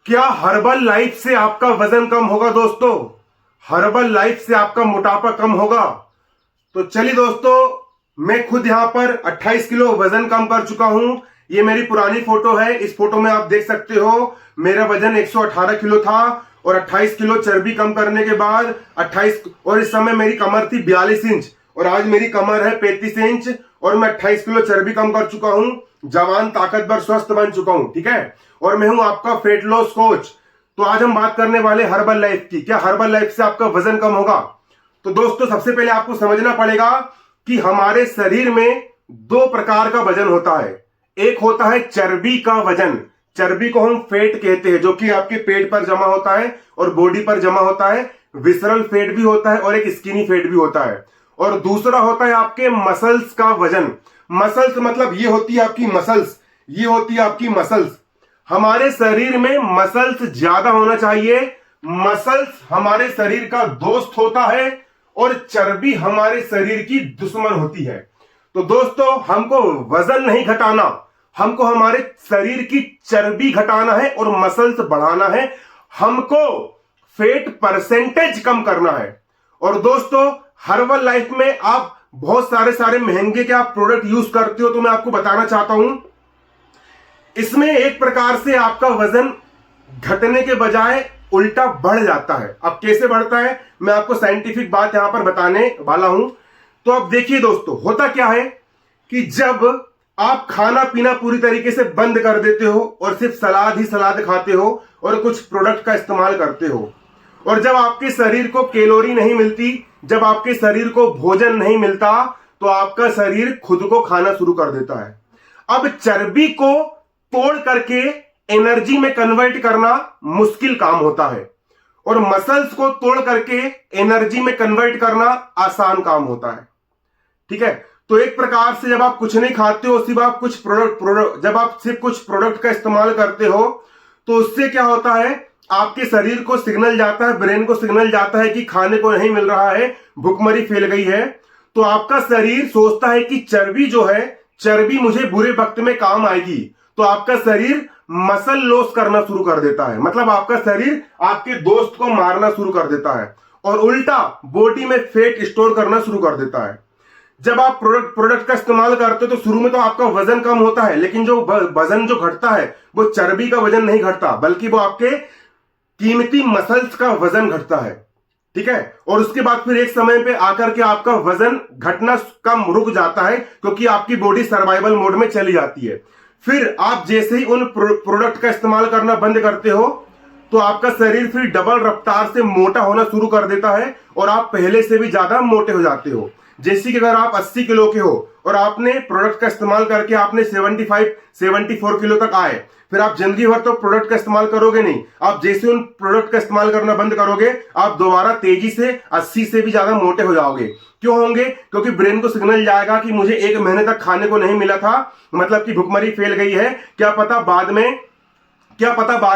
क्या herbal life से आपका वजन कम होगा दोस्तों? हर्बल लाइफ से आपका मोटापा कम होगा? तो चलिए दोस्तों, मैं खुद यहां पर 28 किलो वजन कम कर चुका हूं। ये मेरी पुरानी फोटो है। इस फोटो में आप देख सकते हो मेरा वजन 118 किलो था और 28 किलो चर्बी कम करने के बाद 28, और इस समय मेरी कमर थी 42 इंच और आज मेरी कमर है 35 इंच और मैं 28 किलो चर्बी कम कर चुका हूं। जवान, ताकतवर, स्वस्थ बन चुका हूं। ठीक है, और मैं हूं आपका फेट लॉस कोच। तो आज हम बात करने वाले हर्बल लाइफ की। क्या हर्बल लाइफ से आपका वजन कम होगा? तो दोस्तों, सबसे पहले आपको समझना पड़ेगा कि हमारे शरीर में दो प्रकार का वजन होता है। एक होता है चर्बी का वजन। चर्बी को हम फैट कहते हैं, जो कि आपके पेट पर जमा होता है और बॉडी पर जमा होता है। विसरल फैट भी होता है और एक स्किनी फैट भी होता है। और दूसरा होता है आपके मसल्स का वजन। मसल्स मतलब ये होती है आपकी मसल्स, ये होती है आपकी मसल्स। हमारे शरीर में मसल्स ज्यादा होना चाहिए। मसल्स हमारे शरीर का दोस्त होता है और चर्बी हमारे शरीर की दुश्मन होती है। तो दोस्तों, हमको वजन नहीं घटाना, हमको हमारे शरीर की चर्बी घटाना है और मसल्स बढ़ाना है। हमको फैट परसेंटेज कम करना है। और दोस्तों, हर्बल लाइफ में आप बहुत सारे महंगे के आप प्रोडक्ट यूज करते हो, तो मैं आपको बताना चाहता हूं, इसमें एक प्रकार से आपका वजन घटने के बजाय उल्टा बढ़ जाता है। अब कैसे बढ़ता है, मैं आपको साइंटिफिक बात यहां पर बताने वाला हूं। तो अब देखिए दोस्तों, होता क्या है कि जब आप खाना पीना पूरी तरीके से बंद कर देते हो और सिर्फ सलाद ही सलाद खाते हो और कुछ प्रोडक्ट का इस्तेमाल करते हो, और जब आपके शरीर को कैलोरी नहीं मिलती, जब आपके शरीर को भोजन नहीं मिलता, तो आपका शरीर खुद को खाना शुरू कर देता है। अब चर्बी को तोड़ करके एनर्जी में कन्वर्ट करना मुश्किल काम होता है और मसल्स को तोड़ करके एनर्जी में कन्वर्ट करना आसान काम होता है। ठीक है, तो एक प्रकार से जब आप कुछ नहीं खाते हो, सिर्फ आप कुछ जब आप सिर्फ कुछ प्रोडक्ट का इस्तेमाल करते हो, तो उससे क्या होता है, आपके शरीर को सिग्नल जाता है, ब्रेन को सिग्नल जाता है कि खाने को नहीं मिल रहा है, भूखमरी फैल गई है। तो आपका शरीर सोचता है कि चर्बी जो है, चर्बी मुझे बुरे वक्त में काम आएगी। तो आपका शरीर मसल लॉस करना शुरू कर देता है, मतलब आपका शरीर आपके दोस्त को मारना शुरू कर देता है और उल्टा बॉडी में फैट स्टोर करना शुरू कर देता है। जब आप प्रोडक्ट का इस्तेमाल करते हो तो शुरू में तो आपका वजन कम होता है, लेकिन जो वजन जो घटता है वो चर्बी का वजन नहीं घटता, बल्कि वो आपके कीमती मसल्स का वजन घटता है। ठीक है, और उसके बाद फिर एक समय पे आकर के आपका वजन घटना कम रुक जाता है, क्योंकि आपकी बॉडी सर्वाइवल मोड में चली जाती है। फिर आप जैसे ही उन प्रोडक्ट का इस्तेमाल करना बंद करते हो, तो आपका शरीर फिर डबल रफ्तार से मोटा होना शुरू कर देता है और आप पहले से भी ज्यादा मोटे हो जाते हो। जैसे कि अगर आप 80 किलो के हो और आपने प्रोडक्ट का इस्तेमाल करके आपने 74 किलो तक आए, फिर आप जिंदगी भर तो प्रोडक्ट का इस्तेमाल करोगे नहीं। आप जैसे उन प्रोडक्ट का इस्तेमाल करना बंद करोगे, आप दोबारा तेजी से 80 से भी ज्यादा मोटे हो जाओगे। क्यों होंगे? क्योंकि ब्रेन को सिग्नल जाएगा कि मुझे 1 महीने तक खाने को नहीं मिला था, मतलब कि भूखमरी फैल गई है। क्या पता बाद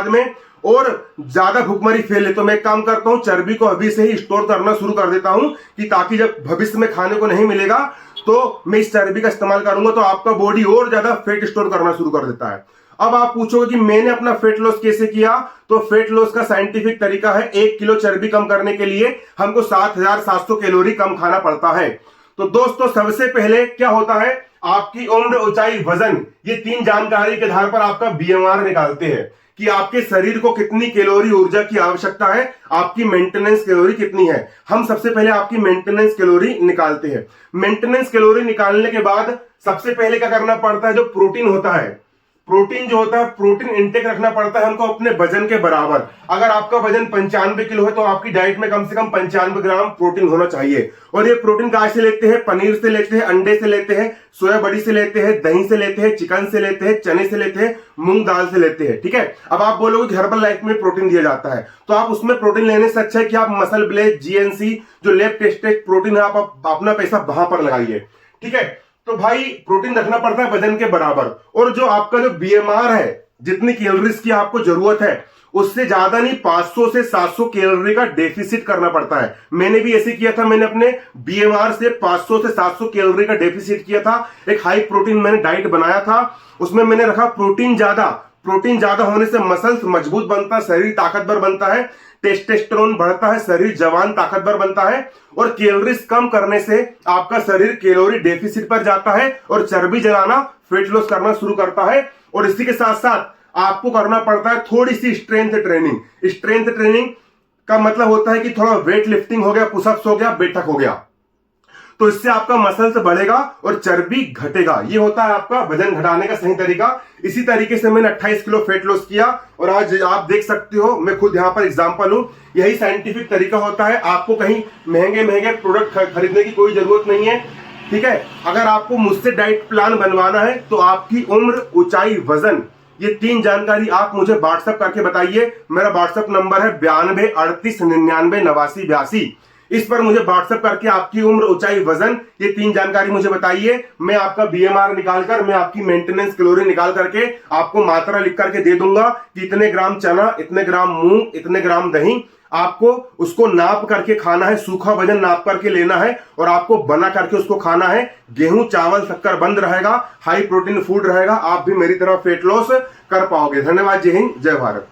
में और ज्यादा भूखमरी फैले। तो मैं एक काम करता हूं, चर्बी को अभी से ही स्टोर करना शुरू कर देता हूं, कि ताकि जब भविष्य में खाने को नहीं मिलेगा तो मैं इस चर्बी का इस्तेमाल करूंगा, तो आपका बॉडी और ज्यादा फैट स्टोर करना शुरू कर देता है। अब आप पूछोगे कि मैंने अपना फैट लॉस कैसे किया? तो फैट लॉस का साइंटिफिक तरीका है, 1 किलो चर्बी कम करने के लिए हमको 7700 कैलोरी कम खाना पड़ता है। तो दोस्तों, सबसे पहले क्या होता है, आपकी उम्र, ऊंचाई, वजन, ये 3 जानकारी के आधार पर आपका बीएमआर निकालते हैं कि आपके शरीर को कितनी कैलोरी ऊर्जा की आवश्यकता है, आपकी मेंटेनेंस कैलोरी कितनी है। हम सबसे पहले आपकी मेंटेनेंस कैलोरी निकालते हैं। मेंटेनेंस कैलोरी निकालने के बाद सबसे पहले क्या करना पड़ता है, जो प्रोटीन होता है, प्रोटीन जो होता है, प्रोटीन इंटेक रखना पड़ता है हमको अपने वजन के बराबर। अगर आपका वजन 95 किलो है तो आपकी डाइट में कम से कम 95 ग्राम प्रोटीन होना चाहिए। और ये प्रोटीन कहां से लेते हैं? पनीर से लेते हैं, अंडे से लेते हैं, सोया बड़ी से लेते हैं, दही से लेते हैं, चिकन से लेते हैं, चने से लेते हैं, मूंग दाल से लेते हैं। ठीक है, अब आप बोलोगे कि हर्बल लाइफ में प्रोटीन दिया जाता है, तो आप उसमें प्रोटीन लेने से अच्छा है कि आप मसल ब्लेज, जीएनसी, जो लैब टेस्टेड प्रोटीन है, आप अपना पैसा वहां पर लगाइए। ठीक है, तो भाई प्रोटीन रखना पड़ता है वजन के बराबर। और जो आपका जो बीएमआर है, जितनी कैलोरीज की आपको जरूरत है, उससे ज्यादा नहीं, 500 से 700 कैलोरी का डेफिसिट करना पड़ता है। मैंने भी ऐसे किया था, मैंने अपने बीएमआर से 500 से 700 कैलोरी का डेफिसिट किया था। एक हाई प्रोटीन मैंने डाइट बनाया था, उसमें मैंने रखा प्रोटीन ज्यादा, प्रोटीन ज्यादा होने से मसल्स मजबूत बनता है, शरीर ताकतवर बनता है, टेस्टोस्टेरोन बढ़ता है, शरीर जवान ताकतवर बनता है, और कैलोरीज कम करने से आपका शरीर कैलोरी डेफिसिट पर जाता है और चर्बी जलाना, वेट लॉस करना शुरू करता है। और इसी के साथ साथ आपको करना पड़ता है थोड़ी सी स्ट्रेंथ ट्रेनिंग। स्ट्रेंथ ट्रेनिंग का मतलब होता है कि थोड़ा वेट लिफ्टिंग हो गया, पुशअप्स हो गया, बैठक हो गया, तो इससे आपका मसल्स बढ़ेगा और चर्बी घटेगा। ये होता है आपका वजन घटाने का सही तरीका। इसी तरीके से मैंने 28 किलो फैट लॉस किया और आज आप देख सकते हो, मैं खुद यहां पर एग्जांपल हूं। यही साइंटिफिक तरीका होता है। आपको कहीं महंगे प्रोडक्ट खरीदने की कोई जरूरत नहीं है, ठीक है। अगर आपको मुझसे डाइट प्लान बनवाना है तो आपकी उम्र, ऊंचाई, वजन, ये 3 जानकारी आप मुझे व्हाट्सएप करके बताइए। मेरा व्हाट्सएप नंबर है 92 38 99 89 82। इस पर मुझे व्हाट्सएप करके आपकी उम्र, ऊंचाई, वजन, ये 3 जानकारी मुझे बताइए। मैं आपका बीएमआर निकालकर, मैं आपकी मेंटेनेंस कैलोरी निकाल करके आपको मात्रा लिख करके दे दूंगा कि इतने ग्राम चना, इतने ग्राम मूंग, इतने ग्राम दही, आपको उसको नाप करके खाना है। सूखा वजन नाप करके लेना है और आपको बना करके उसको खाना है। गेहूं, चावल, शक्कर बंद रहेगा, हाई प्रोटीन फूड रहेगा। आप भी मेरी तरह वेट लॉस कर पाओगे। धन्यवाद। जय हिंद, जय भारत।